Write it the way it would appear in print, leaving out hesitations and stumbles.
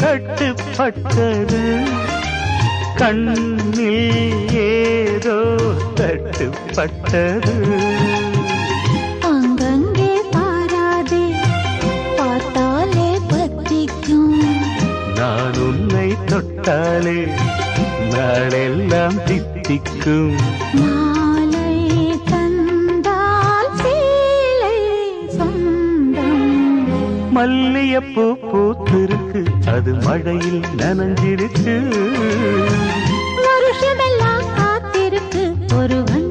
கட்டுப்பட்டது கண்ணில் ஏதோ தட்டுப்பட்டது அங்கங்கே பாராதே பார்த்தாலே பத்திக்கும் நான் உன்னை தொட்டாலே நாளெல்லாம் தித்திக்கும் மாலை தந்தால் சேலை சொந்தம் மல்லியப்பூ பூத்திருக்கு அது மழையில் நனைஞ்சிருக்கு வருஷமெல்லாம் காத்திருக்கு ஒருவன்